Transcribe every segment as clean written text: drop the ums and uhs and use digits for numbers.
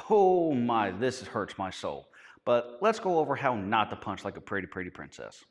Oh my, this hurts my soul. But let's go over how not to punch like a pretty, pretty princess.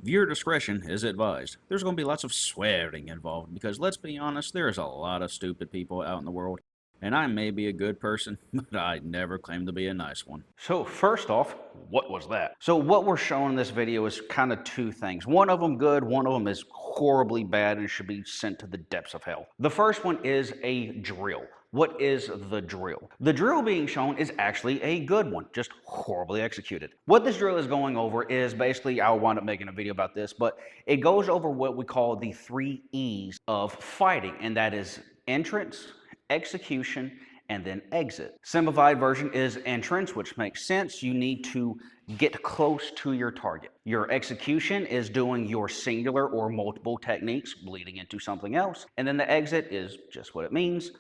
Viewer discretion is advised. There's going to be lots of swearing involved because, let's be honest, there's a lot of stupid people out in the world. And I may be a good person, but I never claim to be a nice one. So first off, what was that? So what we're showing in this video is kind of two things. One of them good, one of them is horribly bad and should be sent to the depths of hell. The first one is a drill. What is the drill? The drill being shown is actually a good one, just horribly executed. What this drill is going over is basically, I'll wind up making a video about this, but it goes over what we call the 3 E's of fighting, and that is entrance, execution, and then exit. Simplified version is entrance, which makes sense. You need to get close to your target. Your execution is doing your singular or multiple techniques leading into something else. And then the exit is just what it means,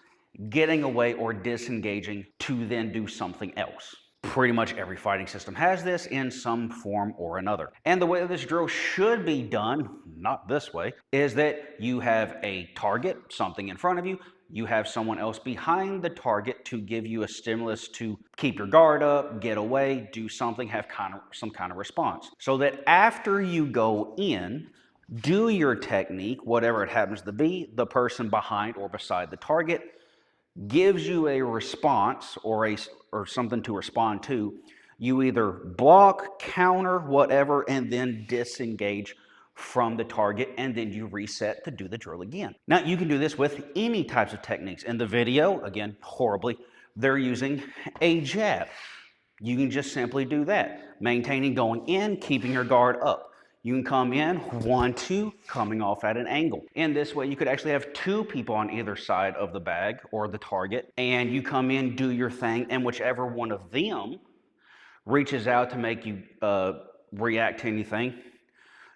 getting away or disengaging to then do something else. Pretty much every fighting system has this in some form or another. And the way this drill should be done, not this way, is that you have a target, something in front of you, you have someone else behind the target to give you a stimulus to keep your guard up, get away, do something, have some kind of response. So that after you go in, do your technique, whatever it happens to be, the person behind or beside the target gives you a response or something to respond to. You either block, counter, whatever, and then disengage from the target, and then you reset to do the drill again. Now, you can do this with any types of techniques. In the video, again, horribly, they're using a jab. You can just simply do that, maintaining going in, keeping your guard up. You can come in, 1, 2, coming off at an angle. And this way, you could actually have 2 people on either side of the bag or the target, and you come in, do your thing, and whichever one of them reaches out to make you react to anything,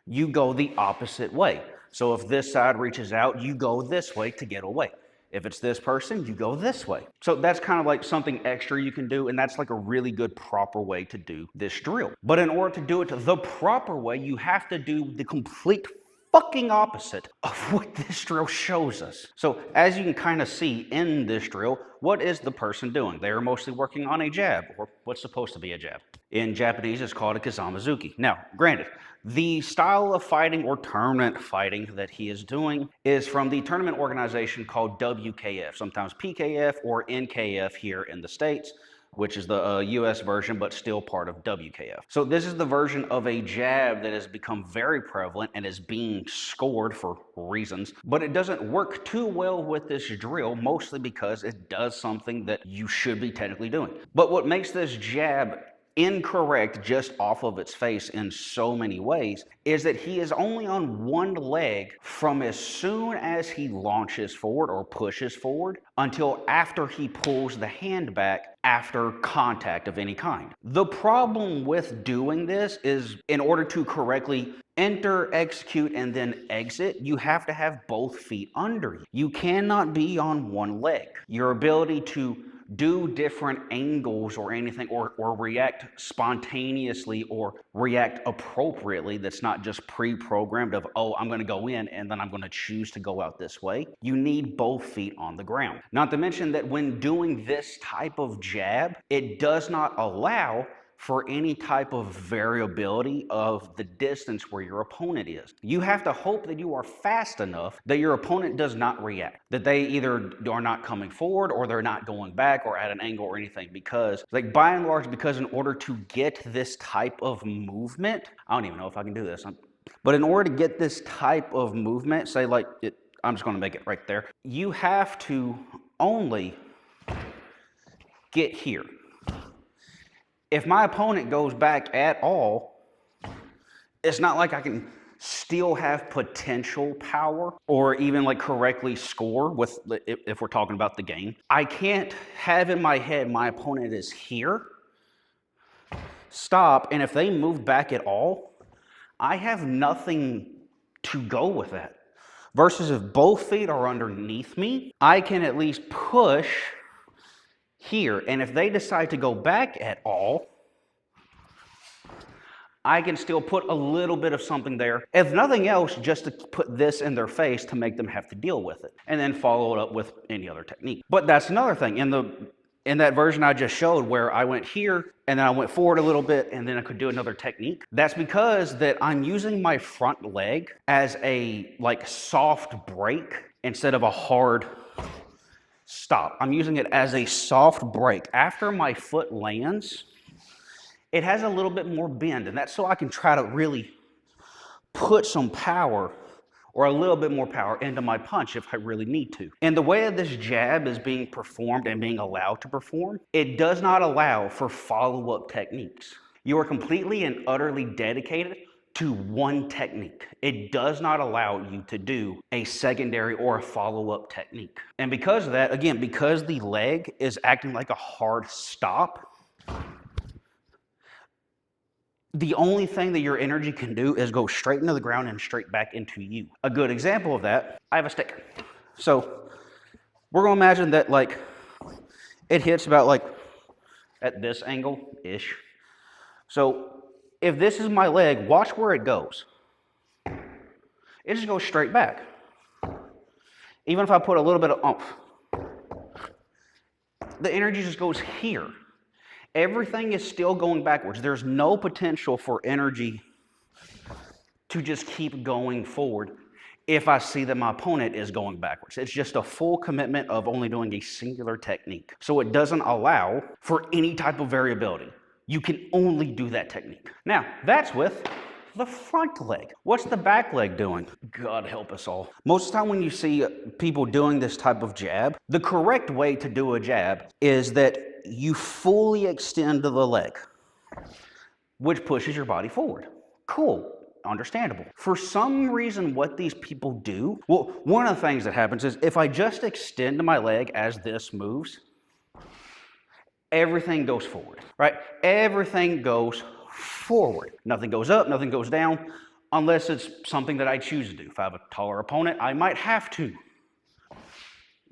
you go the opposite way. So if this side reaches out, you go this way to get away. If it's this person, you go this way. So that's kind of like something extra you can do, and that's like a really good proper way to do this drill. But in order to do it the proper way, you have to do the complete fucking opposite of what this drill shows us. So as you can kind of see in this drill, what is the person doing? They are mostly working on a jab, or what's supposed to be a jab. In Japanese, it's called a kizami-zuki. Now, granted, the style of fighting or tournament fighting that he is doing is from the tournament organization called WKF, sometimes PKF or NKF here in the States, which is the US version, but still part of WKF. So this is the version of a jab that has become very prevalent and is being scored for reasons, but it doesn't work too well with this drill, mostly because it does something that you should be technically doing. But what makes this jab incorrect just off of its face in so many ways is that he is only on one leg from as soon as he launches forward or pushes forward until after he pulls the hand back after contact of any kind. The problem with doing this is, in order to correctly enter, execute, and then exit, you have to have both feet under you. You cannot be on one leg. Your ability to do different angles or anything, or react spontaneously or react appropriately, that's not just pre-programmed of, oh, I'm going to go in and then I'm going to choose to go out this way. You need both feet on the ground. Not to mention that when doing this type of jab, it does not allow for any type of variability of the distance where your opponent is. You have to hope that you are fast enough that your opponent does not react, that they either are not coming forward or they're not going back or at an angle or anything, because like by and large, because in order to get this type of movement, I don't even know if I can do this, but in order to get this type of movement, say like I'm just going to make it right there, you have to only get here. If my opponent goes back at all, it's not like I can still have potential power or even like correctly score with, if we're talking about the game. I can't have in my head my opponent is here, stop, and if they move back at all, I have nothing to go with that. Versus if both feet are underneath me, I can at least push here. And if they decide to go back at all, I can still put a little bit of something there. If nothing else, just to put this in their face to make them have to deal with it. And then follow it up with any other technique. But that's another thing. In that version I just showed where I went here and then I went forward a little bit and then I could do another technique. That's because that I'm using my front leg as a like soft break instead of a hard stop. I'm using it as a soft break. After my foot lands, it has a little bit more bend, and that's so I can try to really put some power or a little bit more power into my punch if I really need to. And the way that this jab is being performed and being allowed to perform, it does not allow for follow-up techniques. You are completely and utterly dedicated to one technique. It does not allow you to do a secondary or a follow-up technique. And because of that, again, because the leg is acting like a hard stop, the only thing that your energy can do is go straight into the ground and straight back into you. A good example of that, I have a stick. So we're gonna imagine that like it hits about like at this angle-ish. So if this is my leg, watch where it goes. It just goes straight back. Even if I put a little bit of oomph, the energy just goes here. Everything is still going backwards. There's no potential for energy to just keep going forward if I see that my opponent is going backwards. It's just a full commitment of only doing a singular technique. So it doesn't allow for any type of variability. You can only do that technique. Now, that's with the front leg. What's the back leg doing? God help us all. Most of the time when you see people doing this type of jab, the correct way to do a jab is that you fully extend the leg, which pushes your body forward. Cool, understandable. For some reason, what these people do, well, one of the things that happens is if I just extend my leg as this moves, everything goes forward, right? Everything goes forward. Nothing goes up, nothing goes down, unless it's something that I choose to do. If I have a taller opponent, I might have to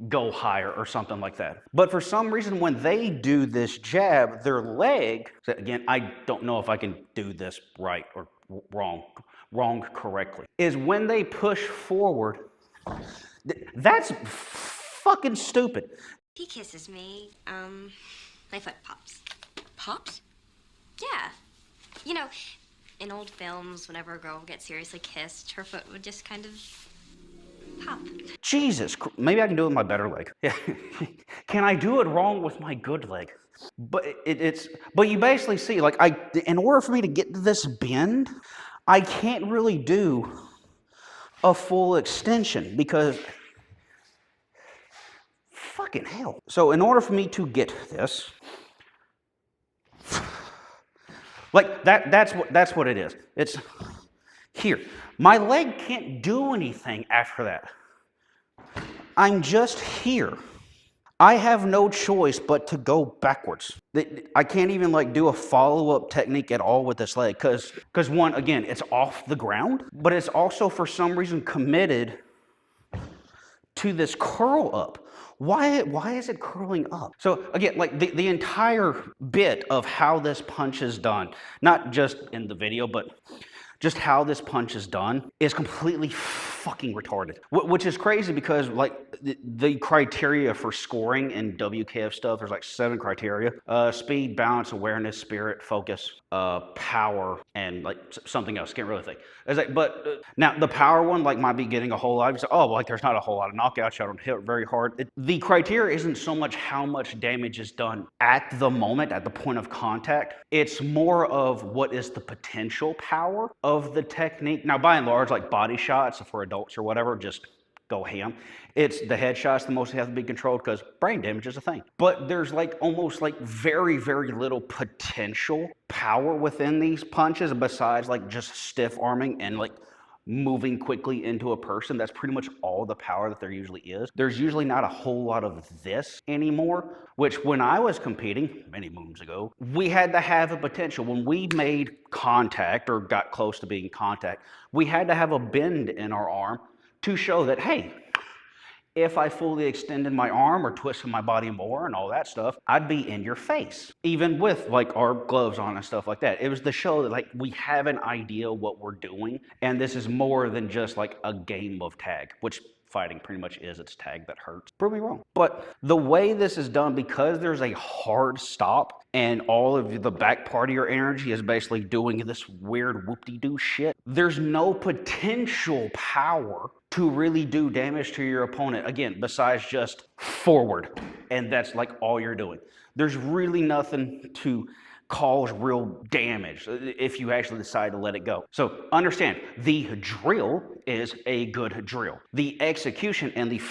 go higher or something like that. But for some reason, when they do this jab, their leg, again, I don't know if I can do this right or wrong correctly, is when they push forward, that's fucking stupid. He kisses me, my foot pops. Pops? Yeah. You know, in old films, whenever a girl gets seriously kissed, her foot would just kind of pop. Jesus, maybe I can do it with my better leg. Yeah. Can I do it wrong with my good leg? But but you basically see, like, in order for me to get to this bend, I can't really do a full extension because fucking hell. So in order for me to get this, like that's what it is. It's here. My leg can't do anything after that. I'm just here. I have no choice but to go backwards. I can't even like do a follow-up technique at all with this leg because one, again, it's off the ground, but it's also for some reason committed to this curl up. Why is it curling up? So again, like the entire bit of how this punch is done, not just in the video, but just how this punch is done is completely fucking retarded. Which is crazy because like the criteria for scoring in WKF stuff, there's like 7 criteria. Speed, balance, awareness, spirit, focus, power, and like something else. Can't really think. It's like, but now the power one like might be getting a whole lot. You say, oh, like there's not a whole lot of knockouts. I don't hit very hard. The criteria isn't so much how much damage is done at the moment, at the point of contact. It's more of what is the potential power of the technique. Now, by and large, like body shots for adults or whatever, just go ham. It's the headshots the most have to be controlled because brain damage is a thing. But there's like almost like very, very little potential power within these punches besides like just stiff arming and like moving quickly into a person. That's pretty much all the power that there usually is. There's usually not a whole lot of this anymore, which when I was competing many moons ago, we had to have a potential. When we made contact or got close to being contact, we had to have a bend in our arm to show that, hey, if I fully extended my arm or twisted my body more and all that stuff, I'd be in your face. Even with like our gloves on and stuff like that. It was to show that like we have an idea what we're doing, and this is more than just like a game of tag, which fighting pretty much is. It's tag that hurts. Prove me wrong. But the way this is done, because there's a hard stop and all of the back part of your energy is basically doing this weird whoop-de-doo shit, there's no potential power to really do damage to your opponent, again, besides just forward. And that's like all you're doing. There's really nothing to cause real damage if you actually decide to let it go. So understand, the drill is a good drill. The execution and the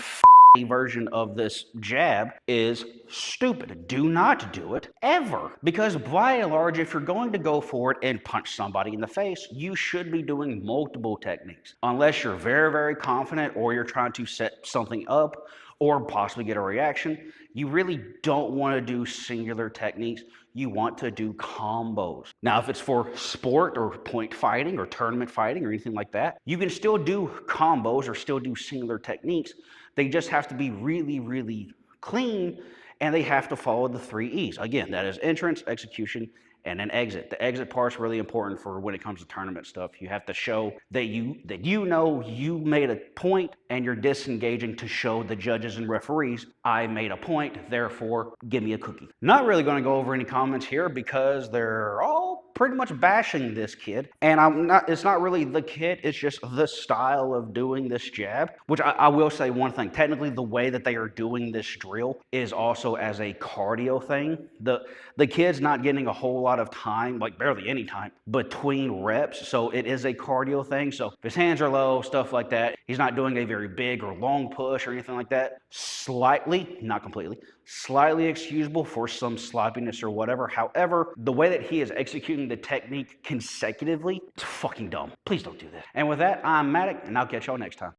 version of this jab is stupid. Do not do it ever. Because by and large, if you're going to go for it and punch somebody in the face, you should be doing multiple techniques. Unless you're very, very confident or you're trying to set something up or possibly get a reaction, you really don't want to do singular techniques. You want to do combos. Now, if it's for sport or point fighting or tournament fighting or anything like that, you can still do combos or still do singular techniques. They just have to be really, really clean, and they have to follow the 3 E's. Again, that is entrance, execution, and an exit. The exit part's really important for when it comes to tournament stuff. You have to show that you know you made a point and you're disengaging to show the judges and referees, I made a point, therefore give me a cookie. Not really going to go over any comments here because they're all pretty much bashing this kid. And it's not really the kid, it's just the style of doing this jab, which I will say one thing. Technically, the way that they are doing this drill is also as a cardio thing. The kid's not getting a whole lot of time, like barely any time, between reps. So it is a cardio thing. So if his hands are low, stuff like that, he's not doing a very big or long push or anything like that. Slightly, not completely, slightly excusable for some sloppiness or whatever. However, the way that he is executing the technique consecutively, it's fucking dumb. Please don't do that. And with that, I'm Matic, and I'll catch y'all next time.